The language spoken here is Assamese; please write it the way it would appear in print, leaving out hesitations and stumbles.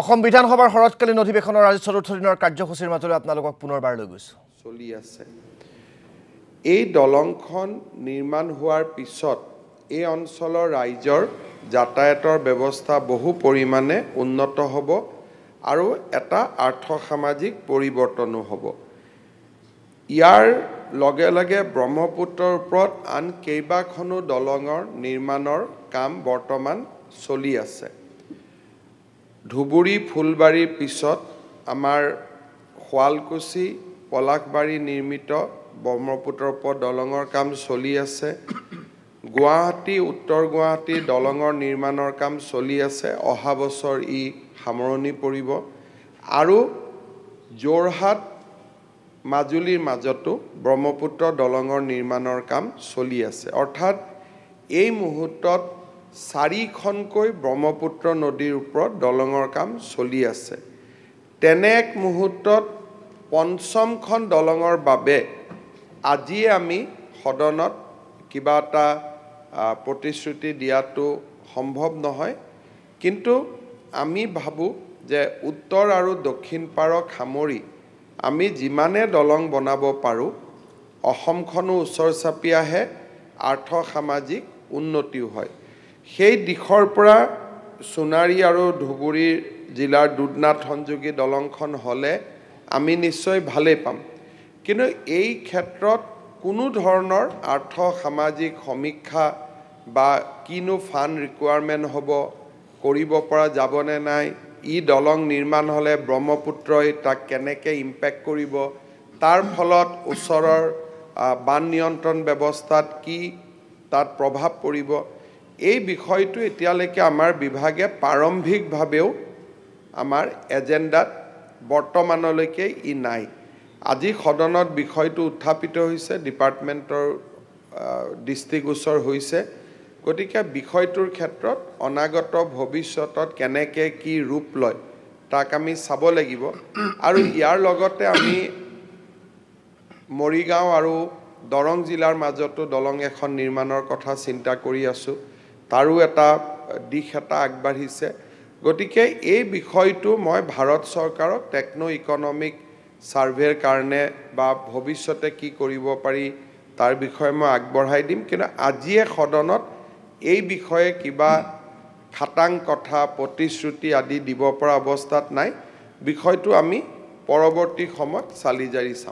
অসম বিধানসভাৰ শৰৎকালীন অধিৱেশনৰ আজি চতুৰ্থ দিনৰ কাৰ্যসূচীৰ মাজলৈ আপোনালোকক পুনৰবাৰ লৈ গৈছো চলি আছে এই দলংখন নিৰ্মাণ হোৱাৰ পিছত এই অঞ্চলৰ ৰাইজৰ যাতায়াতৰ ব্যৱস্থা বহু পৰিমাণে উন্নত হ'ব আৰু এটা আৰ্থ-সামাজিক পৰিৱৰ্তনো হ'ব ইয়াৰ লগে লগে ব্ৰহ্মপুত্ৰৰ ওপৰত আন কেইবাখনো দলঙৰ নিৰ্মাণৰ কাম বৰ্তমান চলি আছে ধুবুৰী ফুলবাৰীৰ পিছত আমাৰ শুৱালকুছি পলাশবাৰী নিৰ্মিত ব্ৰহ্মপুত্ৰৰ ওপৰত দলঙৰ কাম চলি আছে গুৱাহাটী উত্তৰ গুৱাহাটী দলঙৰ নিৰ্মাণৰ কাম চলি আছে অহা বছৰ ই সামৰণি পৰিব আৰু যোৰহাট মাজুলীৰ মাজতো ব্ৰহ্মপুত্ৰ দলঙৰ নিৰ্মাণৰ কাম চলি আছে অৰ্থাৎ এই মুহূৰ্তত 4খনকৈ ব্ৰহ্মপুত্ৰ নদীৰ ওপৰত দলঙৰ কাম চলি আছে তেনে এক মুহূৰ্তত পঞ্চমখন দলঙৰ বাবে আজি আমি সদনত কিবা এটা প্ৰতিশ্ৰুতি দিয়াটো সম্ভৱ নহয় কিন্তু আমি ভাবো যে উত্তৰ আৰু দক্ষিণ পাৰক সামৰি আমি যিমানে দলং বনাব পাৰো অসমখনো ওচৰ চাপি আহে আৰ্থ-সামাজিক উন্নতিও হয় সেই দিশৰ পৰা সোণাৰী আৰু ধুবুৰী জিলাৰ দুধনাথ সংযোগী দলংখন হলে আমি নিশ্চয় ভালে পাম কিন্তু এই ক্ষেত্ৰত কোনো ধৰণৰ আৰ্থ-সামাজিক সমীক্ষা বা কিনো ফাণ্ড ৰিকুৱাৰমেণ্ট হ'ব কৰিব পৰা যাবনে নাই ই দলং নিৰ্মাণ হলে ব্ৰহ্মপুত্ৰই তাক কেনেকৈ ইম্পেক্ট কৰিব তাৰ ফলত ওচৰৰ বান নিয়ন্ত্ৰণ ব্যৱস্থাত কি তাত প্ৰভাৱ পৰিব এই বিষয়টো এতিয়ালৈকে আমাৰ বিভাগে প্ৰাৰম্ভিকভাৱেও আমাৰ এজেণ্ডাত বৰ্তমানলৈকে ই নাই আজি সদনত বিষয়টো উত্থাপিত হৈছে ডিপাৰ্টমেণ্টৰ দৃষ্টিগোচৰ হৈছে গতিকে বিষয়টোৰ ক্ষেত্ৰত অনাগত ভৱিষ্যতত কেনেকৈ কি ৰূপ লয় তাক আমি চাব লাগিব আৰু ইয়াৰ লগতে আমি মৰিগাঁও আৰু দৰং জিলাৰ মাজতো দলং এখন নিৰ্মাণৰ কথা চিন্তা কৰি আছো তাৰো এটা দিশ এটা আগবাঢ়িছে গতিকে এই বিষয়টো মই ভাৰত চৰকাৰক টেকনো ইকনমিক সাৰ্ভেৰ কাৰণে বা ভৱিষ্যতে কি কৰিব পাৰি তাৰ বিষয়ে মই আগবঢ়াই দিম কিন্তু আজিয়ে সদনত এই বিষয়ে কিবা খাটাং কথা প্ৰতিশ্ৰুতি আদি দিব পৰা অৱস্থাত নাই বিষয়টো আমি পৰৱৰ্তী সময়ত চালি জাৰি চাম